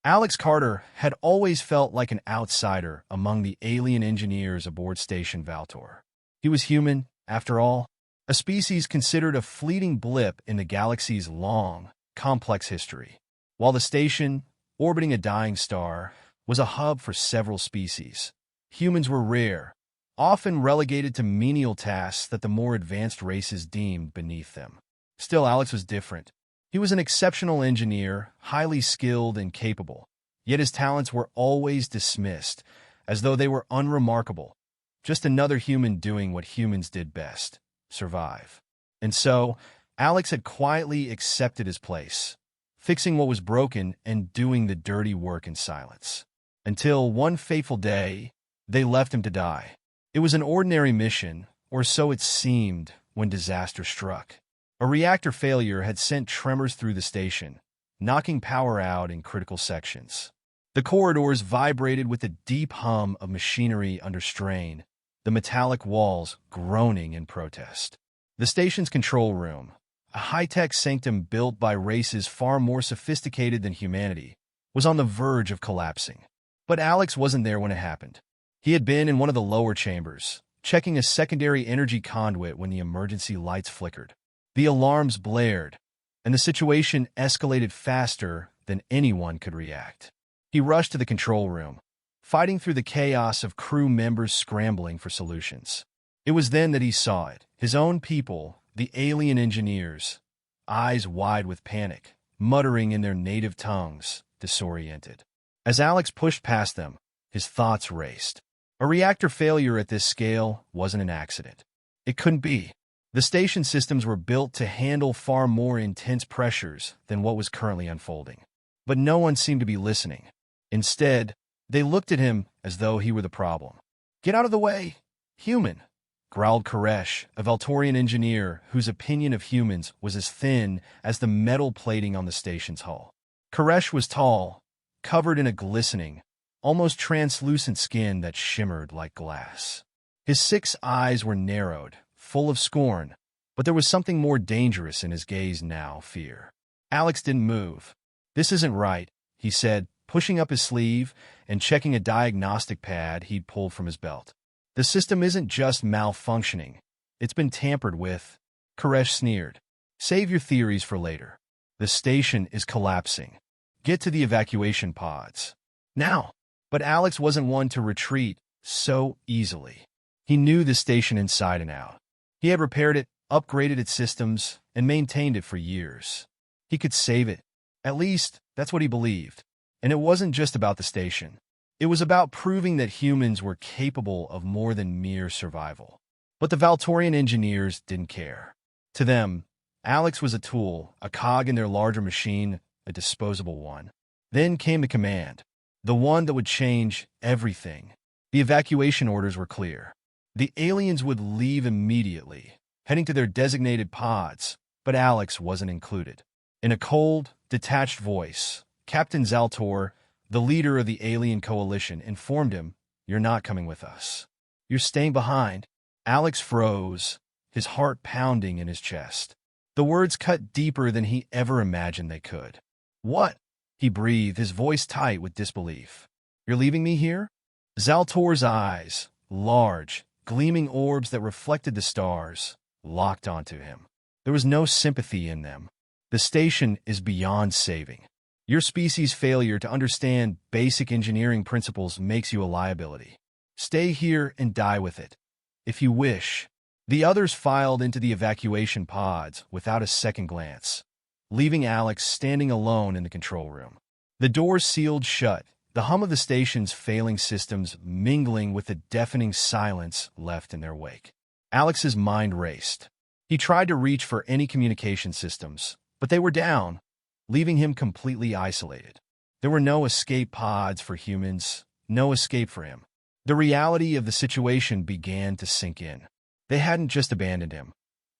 Alex Carter had always felt like an outsider among the alien engineers aboard Station Valtor. He was human, after all, a species considered a fleeting blip in the galaxy's long, complex history. While the station, orbiting a dying star, was a hub for several species, humans were rare, often relegated to menial tasks that the more advanced races deemed beneath them. Still, Alex was different. He was an exceptional engineer, highly skilled and capable, yet his talents were always dismissed, as though they were unremarkable. Just another human doing what humans did best, survive. And so, Alex had quietly accepted his place, fixing what was broken and doing the dirty work in silence. Until one fateful day, they left him to die. It was an ordinary mission, or so it seemed when disaster struck. A reactor failure had sent tremors through the station, knocking power out in critical sections. The corridors vibrated with the deep hum of machinery under strain, the metallic walls groaning in protest. The station's control room, a high-tech sanctum built by races far more sophisticated than humanity, was on the verge of collapsing. But Alex wasn't there when it happened. He had been in one of the lower chambers, checking a secondary energy conduit when the emergency lights flickered. The alarms blared, and the situation escalated faster than anyone could react. He rushed to the control room, fighting through the chaos of crew members scrambling for solutions. It was then that he saw it, his own people, the alien engineers, eyes wide with panic, muttering in their native tongues, disoriented. As Alex pushed past them, his thoughts raced. A reactor failure at this scale wasn't an accident. It couldn't be. The station systems were built to handle far more intense pressures than what was currently unfolding. But no one seemed to be listening. Instead, they looked at him as though he were the problem. "Get out of the way, human," growled Koresh, a Valtorian engineer whose opinion of humans was as thin as the metal plating on the station's hull. Koresh was tall, covered in a glistening, almost translucent skin that shimmered like glass. His 6 eyes were narrowed, full of scorn, but there was something more dangerous in his gaze now, fear. Alex didn't move. "This isn't right," he said, pushing up his sleeve and checking a diagnostic pad he'd pulled from his belt. "The system isn't just malfunctioning. It's been tampered with." Koresh sneered. "Save your theories for later. The station is collapsing. Get to the evacuation pods. Now." But Alex wasn't one to retreat so easily. He knew the station inside and out. He had repaired it, upgraded its systems, and maintained it for years. He could save it. At least, that's what he believed. And it wasn't just about the station. It was about proving that humans were capable of more than mere survival. But the Valtorian engineers didn't care. To them, Alex was a tool, a cog in their larger machine, a disposable one. Then came the command, the one that would change everything. The evacuation orders were clear. The aliens would leave immediately, heading to their designated pods, but Alex wasn't included. In a cold, detached voice, Captain Zaltor, the leader of the alien coalition, informed him, "You're not coming with us. You're staying behind." Alex froze, his heart pounding in his chest. The words cut deeper than he ever imagined they could. "What?" he breathed, his voice tight with disbelief. "You're leaving me here?" Zaltor's eyes, large, gleaming orbs that reflected the stars, locked onto him. There was no sympathy in them. "The station is beyond saving. Your species' failure to understand basic engineering principles makes you a liability. Stay here and die with it, if you wish." The others filed into the evacuation pods without a second glance, leaving Alex standing alone in the control room. The doors sealed shut, the hum of the station's failing systems mingling with the deafening silence left in their wake. Alex's mind raced. He tried to reach for any communication systems, but they were down, leaving him completely isolated. There were no escape pods for humans, no escape for him. The reality of the situation began to sink in. They hadn't just abandoned him.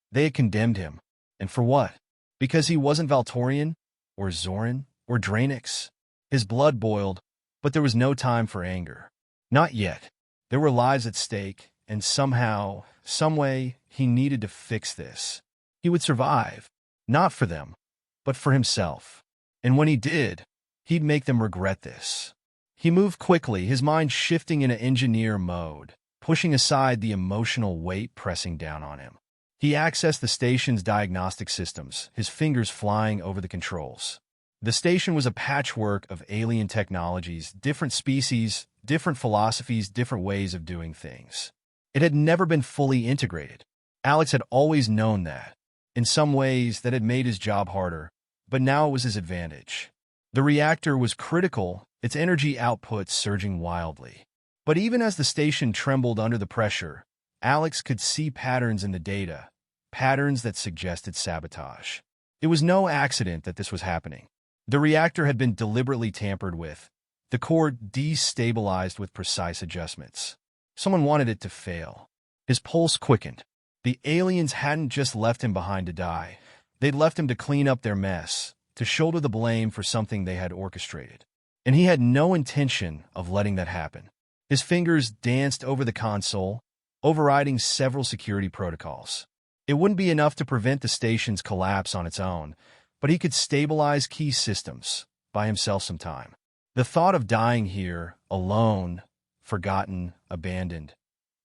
They had condemned him. And for what? Because he wasn't Valtorian, or Zoran, or Draenix? His blood boiled, but there was no time for anger. Not yet. There were lives at stake, and somehow, someway, he needed to fix this. He would survive, not for them, but for himself. And when he did, He'd make them regret this. He moved quickly, his mind shifting into engineer mode, pushing aside the emotional weight pressing down on him. He accessed the station's diagnostic systems, his fingers flying over the controls. The station was a patchwork of alien technologies, different species, different philosophies, different ways of doing things. It had never been fully integrated. Alex had always known that. In some ways, that had made his job harder, but now it was his advantage. The reactor was critical, its energy output surging wildly. But even as the station trembled under the pressure, Alex could see patterns in the data, patterns that suggested sabotage. It was no accident that this was happening. The reactor had been deliberately tampered with, the core destabilized with precise adjustments. Someone wanted it to fail. His pulse quickened. The aliens hadn't just left him behind to die. They'd left him to clean up their mess, to shoulder the blame for something they had orchestrated. And he had no intention of letting that happen. His fingers danced over the console, overriding several security protocols. It wouldn't be enough to prevent the station's collapse on its own, but he could stabilize key systems, buy himself some time. The thought of dying here, alone, forgotten, abandoned,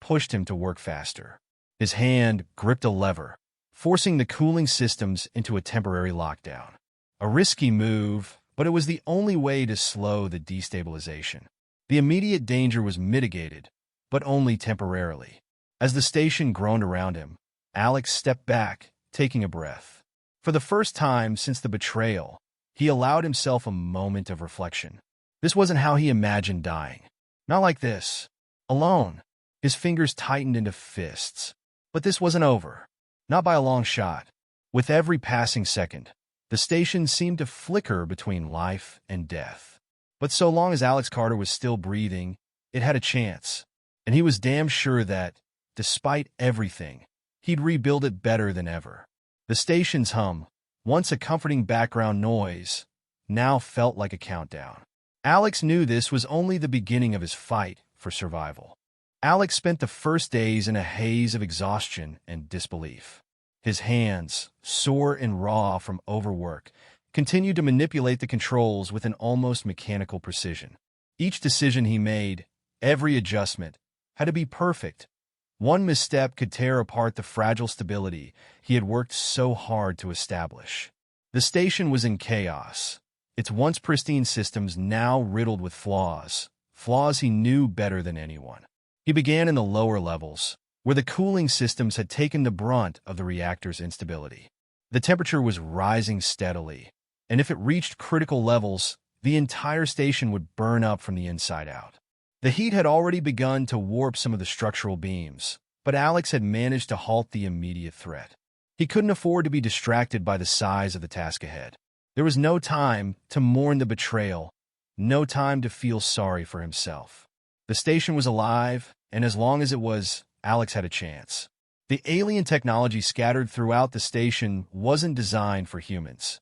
pushed him to work faster. His hand gripped a lever, forcing the cooling systems into a temporary lockdown. A risky move, but it was the only way to slow the destabilization. The immediate danger was mitigated, but only temporarily. As the station groaned around him, Alex stepped back, taking a breath. For the first time since the betrayal, he allowed himself a moment of reflection. This wasn't how he imagined dying. Not like this. Alone. His fingers tightened into fists. But this wasn't over. Not by a long shot. With every passing second, the station seemed to flicker between life and death. But so long as Alex Carter was still breathing, it had a chance. And he was damn sure that, despite everything, he'd rebuild it better than ever. The station's hum, once a comforting background noise, now felt like a countdown. Alex knew this was only the beginning of his fight for survival. Alex spent the first days in a haze of exhaustion and disbelief. His hands, sore and raw from overwork, continued to manipulate the controls with an almost mechanical precision. Each decision he made, every adjustment, had to be perfect. One misstep could tear apart the fragile stability he had worked so hard to establish. The station was in chaos, its once pristine systems now riddled with flaws he knew better than anyone. He began in the lower levels, where the cooling systems had taken the brunt of the reactor's instability. The temperature was rising steadily, and if it reached critical levels, the entire station would burn up from the inside out. The heat had already begun to warp some of the structural beams, but Alex had managed to halt the immediate threat. He couldn't afford to be distracted by the size of the task ahead. There was no time to mourn the betrayal, no time to feel sorry for himself. The station was alive, and as long as it was, Alex had a chance. The alien technology scattered throughout the station wasn't designed for humans.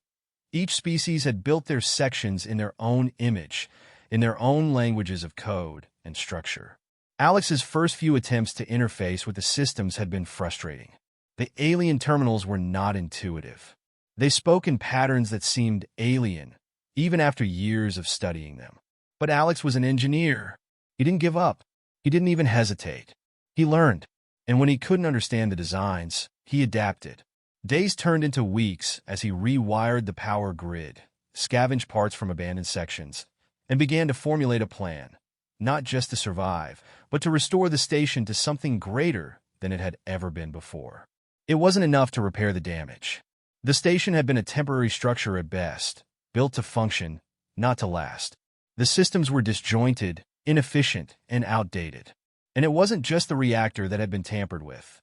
Each species had built their sections in their own image, in their own languages of code and structure. Alex's first few attempts to interface with the systems had been frustrating. The alien terminals were not intuitive. They spoke in patterns that seemed alien, even after years of studying them. But Alex was an engineer. He didn't give up. He didn't even hesitate. He learned, and when he couldn't understand the designs, he adapted. Days turned into weeks as he rewired the power grid, scavenged parts from abandoned sections, and began to formulate a plan, not just to survive, but to restore the station to something greater than it had ever been before. It wasn't enough to repair the damage. The station had been a temporary structure at best, built to function, not to last. The systems were disjointed, inefficient, and outdated. And it wasn't just the reactor that had been tampered with.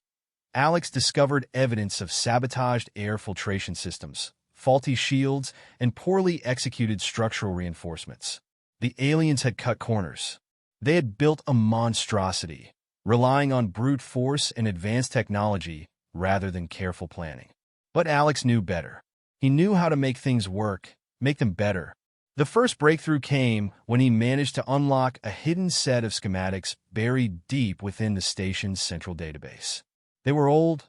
Alex discovered evidence of sabotaged air filtration systems, faulty shields, and poorly executed structural reinforcements. The aliens had cut corners. They had built a monstrosity, relying on brute force and advanced technology rather than careful planning. But Alex knew better. He knew how to make things work, make them better. The first breakthrough came when he managed to unlock a hidden set of schematics buried deep within the station's central database. They were old,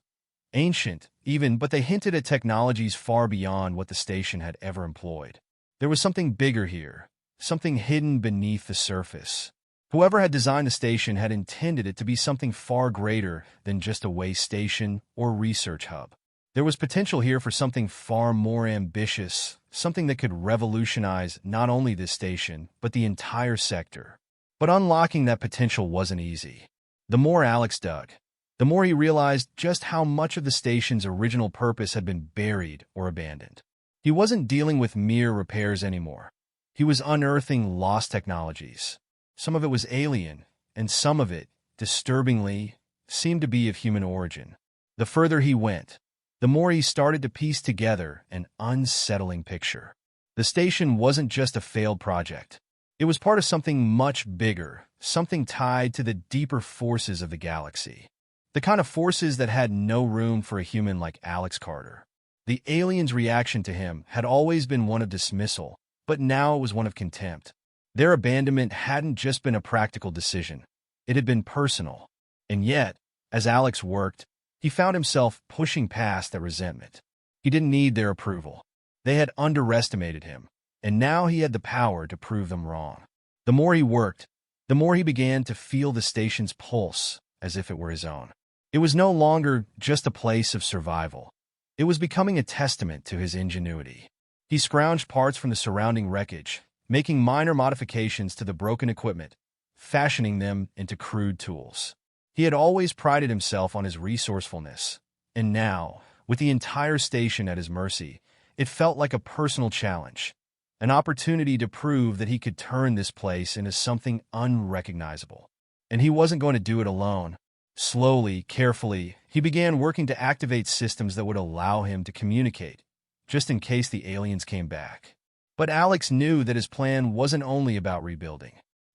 ancient, even, but they hinted at technologies far beyond what the station had ever employed. There was something bigger here, something hidden beneath the surface. Whoever had designed the station had intended it to be something far greater than just a way station or research hub. There was potential here for something far more ambitious, something that could revolutionize not only this station, but the entire sector. But unlocking that potential wasn't easy. The more Alex dug, the more he realized just how much of the station's original purpose had been buried or abandoned. He wasn't dealing with mere repairs anymore. He was unearthing lost technologies. Some of it was alien, and some of it, disturbingly, seemed to be of human origin. The further he went, the more he started to piece together an unsettling picture. The station wasn't just a failed project. It was part of something much bigger, something tied to the deeper forces of the galaxy. The kind of forces that had no room for a human like Alex Carter. The aliens' reaction to him had always been one of dismissal, but now it was one of contempt. Their abandonment hadn't just been a practical decision. It had been personal. And yet, as Alex worked, he found himself pushing past that resentment. He didn't need their approval. They had underestimated him, and now he had the power to prove them wrong. The more he worked, the more he began to feel the station's pulse as if it were his own. It was no longer just a place of survival. It was becoming a testament to his ingenuity. He scrounged parts from the surrounding wreckage, making minor modifications to the broken equipment, fashioning them into crude tools. He had always prided himself on his resourcefulness, and now, with the entire station at his mercy, it felt like a personal challenge, an opportunity to prove that he could turn this place into something unrecognizable. And he wasn't going to do it alone. Slowly, carefully, he began working to activate systems that would allow him to communicate, just in case the aliens came back. But Alex knew that his plan wasn't only about rebuilding.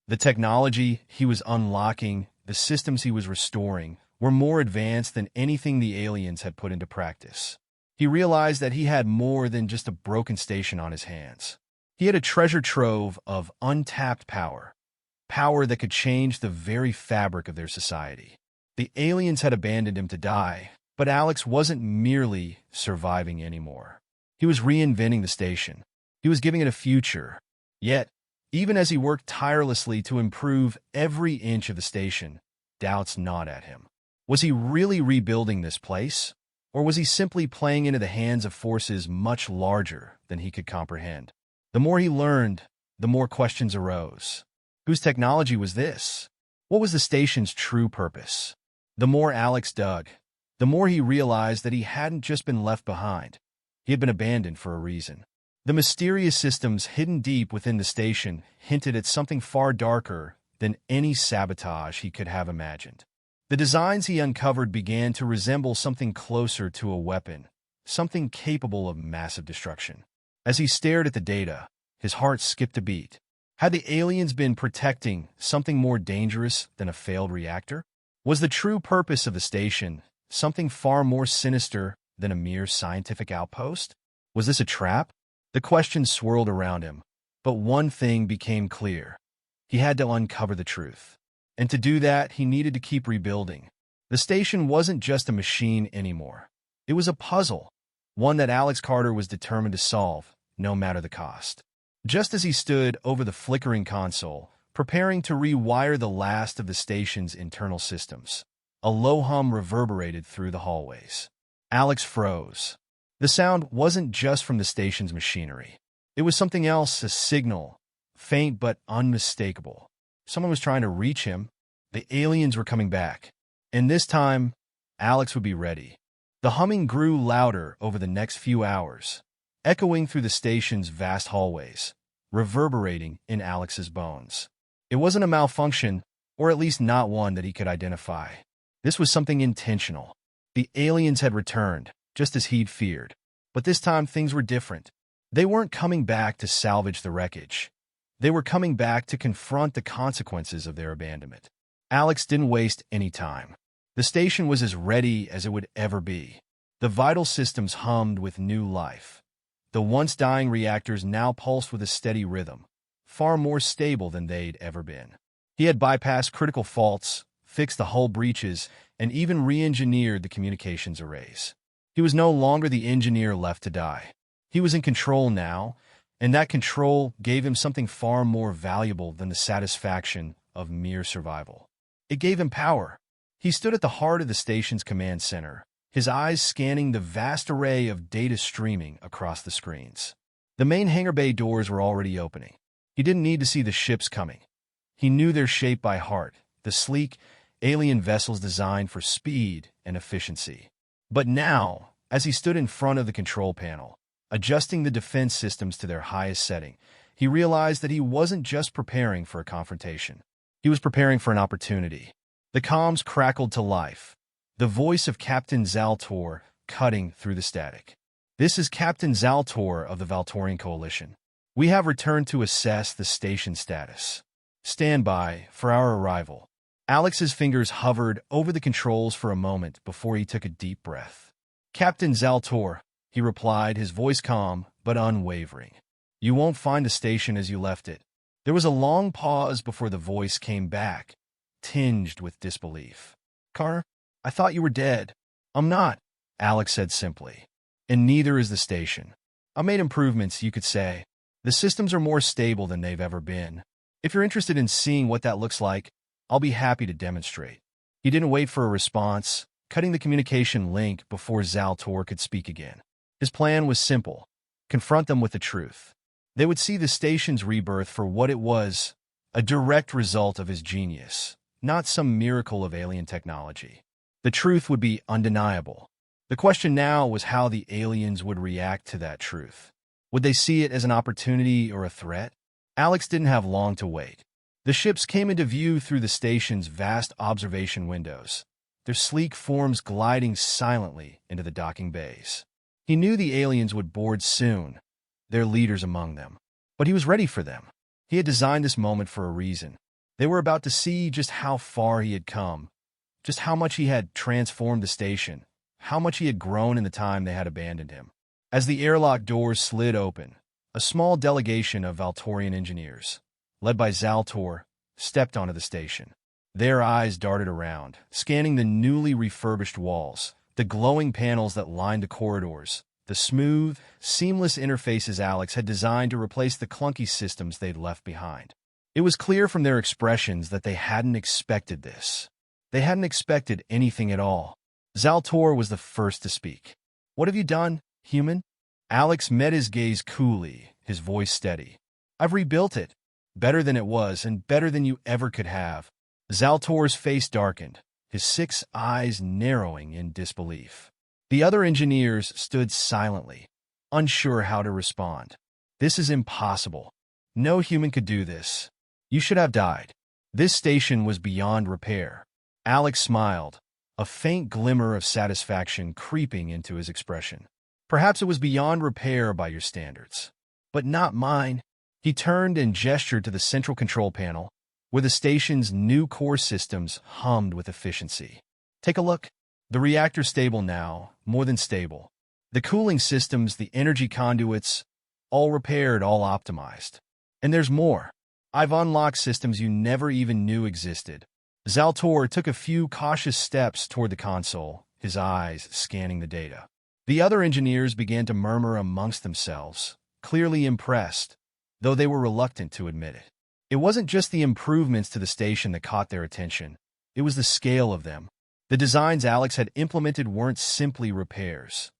The technology he was unlocking, the systems he was restoring, were more advanced than anything the aliens had put into practice. He realized that he had more than just a broken station on his hands. He had a treasure trove of untapped power, power that could change the very fabric of their society. The aliens had abandoned him to die, but Alex wasn't merely surviving anymore. He was reinventing the station. He was giving it a future. Yet, even as he worked tirelessly to improve every inch of the station, doubts gnawed at him. Was he really rebuilding this place? Or was he simply playing into the hands of forces much larger than he could comprehend? The more he learned, the more questions arose. Whose technology was this? What was the station's true purpose? The more Alex dug, the more he realized that he hadn't just been left behind. He had been abandoned for a reason. The mysterious systems hidden deep within the station hinted at something far darker than any sabotage he could have imagined. The designs he uncovered began to resemble something closer to a weapon, something capable of massive destruction. As he stared at the data, his heart skipped a beat. Had the aliens been protecting something more dangerous than a failed reactor? Was the true purpose of the station something far more sinister than a mere scientific outpost? Was this a trap? The questions swirled around him, but one thing became clear. He had to uncover the truth. And to do that, he needed to keep rebuilding. The station wasn't just a machine anymore. It was a puzzle, one that Alex Carter was determined to solve, no matter the cost. Just as he stood over the flickering console, preparing to rewire the last of the station's internal systems, a low hum reverberated through the hallways. Alex froze. The sound wasn't just from the station's machinery. It was something else, a signal, faint but unmistakable. Someone was trying to reach him. The aliens were coming back. And this time, Alex would be ready. The humming grew louder over the next few hours, echoing through the station's vast hallways, reverberating in Alex's bones. It wasn't a malfunction, or at least not one that he could identify. This was something intentional. The aliens had returned, just as he'd feared. But this time things were different. They weren't coming back to salvage the wreckage. They were coming back to confront the consequences of their abandonment. Alex didn't waste any time. The station was as ready as it would ever be. The vital systems hummed with new life. The once-dying reactors now pulsed with a steady rhythm, far more stable than they'd ever been. He had bypassed critical faults, fixed the hull breaches, and even re-engineered the communications arrays. He was no longer the engineer left to die. He was in control now, And that control gave him something far more valuable than the satisfaction of mere survival. It gave him power. He stood at the heart of the station's command center, his eyes scanning the vast array of data streaming across the screens. The main hangar bay doors were already opening. He didn't need to see the ships coming. He knew their shape by heart, the sleek, alien vessels designed for speed and efficiency. But now, as he stood in front of the control panel, adjusting the defense systems to their highest setting, he realized that he wasn't just preparing for a confrontation. He was preparing for an opportunity. The comms crackled to life, the voice of Captain Zaltor cutting through the static. "This is Captain Zaltor of the Valtorian Coalition. We have returned to assess the station status. Stand by for our arrival." Alex's fingers hovered over the controls for a moment before he took a deep breath. "Captain Zaltor," he replied, his voice calm but unwavering. "You won't find the station as you left it." There was a long pause before the voice came back, tinged with disbelief. "Connor, I thought you were dead." "I'm not," Alex said simply. "And neither is the station. I made improvements, you could say. The systems are more stable than they've ever been. If you're interested in seeing what that looks like, I'll be happy to demonstrate." He didn't wait for a response, cutting the communication link before Zaltor could speak again. His plan was simple: confront them with the truth. They would see the station's rebirth for what it was, a direct result of his genius, not some miracle of alien technology. The truth would be undeniable. The question now was how the aliens would react to that truth. Would they see it as an opportunity or a threat? Alex didn't have long to wait. The ships came into view through the station's vast observation windows, their sleek forms gliding silently into the docking bays. He knew the aliens would board soon, their leaders among them. But he was ready for them. He had designed this moment for a reason. They were about to see just how far he had come, just how much he had transformed the station, how much he had grown in the time they had abandoned him. As the airlock doors slid open, a small delegation of Valtorian engineers, led by Zaltor, stepped onto the station. Their eyes darted around, scanning the newly refurbished walls, the glowing panels that lined the corridors, the smooth, seamless interfaces Alex had designed to replace the clunky systems they'd left behind. It was clear from their expressions that they hadn't expected this. They hadn't expected anything at all. Zaltor was the first to speak. "What have you done, human?" Alex met his gaze coolly, his voice steady. "I've rebuilt it. Better than it was, and better than you ever could have." Zaltor's face darkened, his 6 eyes narrowing in disbelief. The other engineers stood silently, unsure how to respond. "This is impossible. No human could do this. You should have died." This station was beyond repair. Alex smiled, a faint glimmer of satisfaction creeping into his expression. "Perhaps it was beyond repair by your standards, but not mine." He turned and gestured to the central control panel, where the station's new core systems hummed with efficiency. "Take a look. The reactor's stable now, more than stable. The cooling systems, the energy conduits, all repaired, all optimized. And there's more. I've unlocked systems you never even knew existed." Zaltor took a few cautious steps toward the console, his eyes scanning the data. The other engineers began to murmur amongst themselves, clearly impressed, though they were reluctant to admit it. It wasn't just the improvements to the station that caught their attention. It was the scale of them. The designs Alex had implemented weren't simply repairs.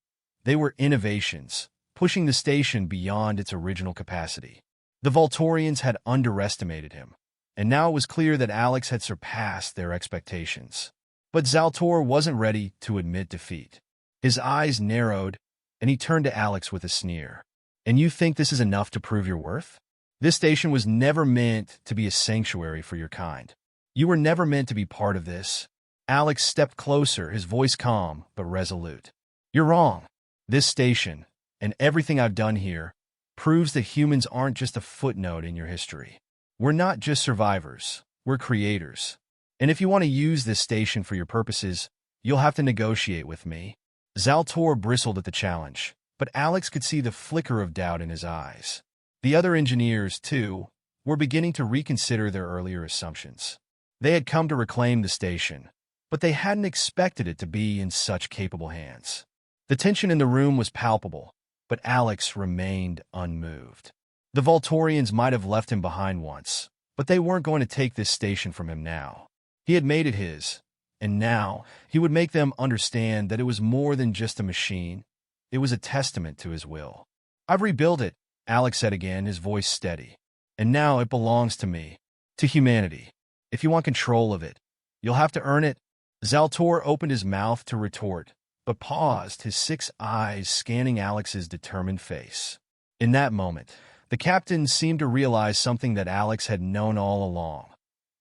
They were innovations, pushing the station beyond its original capacity. The Valtorians had underestimated him, and now it was clear that Alex had surpassed their expectations. But Zaltor wasn't ready to admit defeat. His eyes narrowed, and he turned to Alex with a sneer. "And you think this is enough to prove your worth? This station was never meant to be a sanctuary for your kind. You were never meant to be part of this." Alex stepped closer, his voice calm but resolute. "You're wrong. This station, and everything I've done here, proves that humans aren't just a footnote in your history. We're not just survivors, we're creators. And if you want to use this station for your purposes, you'll have to negotiate with me." Zaltor bristled at the challenge, but Alex could see the flicker of doubt in his eyes. The other engineers, too, were beginning to reconsider their earlier assumptions. They had come to reclaim the station, but they hadn't expected it to be in such capable hands. The tension in the room was palpable, but Alex remained unmoved. The Voltorians might have left him behind once, but they weren't going to take this station from him now. He had made it his, and now he would make them understand that it was more than just a machine. It was a testament to his will. "I've rebuilt it," Alex said again, his voice steady. "And now it belongs to me, to humanity. If you want control of it, you'll have to earn it." Zaltor opened his mouth to retort, but paused, his 6 eyes scanning Alex's determined face. In that moment, the captain seemed to realize something that Alex had known all along.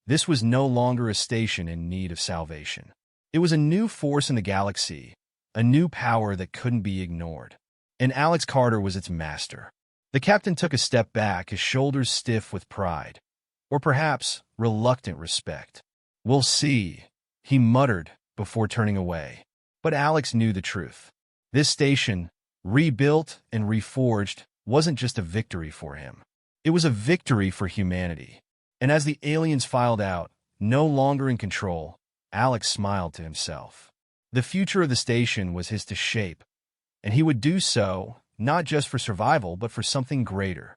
This was no longer a station in need of salvation. It was a new force in the galaxy, a new power that couldn't be ignored. And Alex Carter was its master. The captain took a step back, his shoulders stiff with pride, or perhaps reluctant respect. "We'll see," he muttered before turning away. But Alex knew the truth. This station, rebuilt and reforged, wasn't just a victory for him. It was a victory for humanity. And as the aliens filed out, no longer in control, Alex smiled to himself. The future of the station was his to shape, and he would do so not just for survival but for something greater.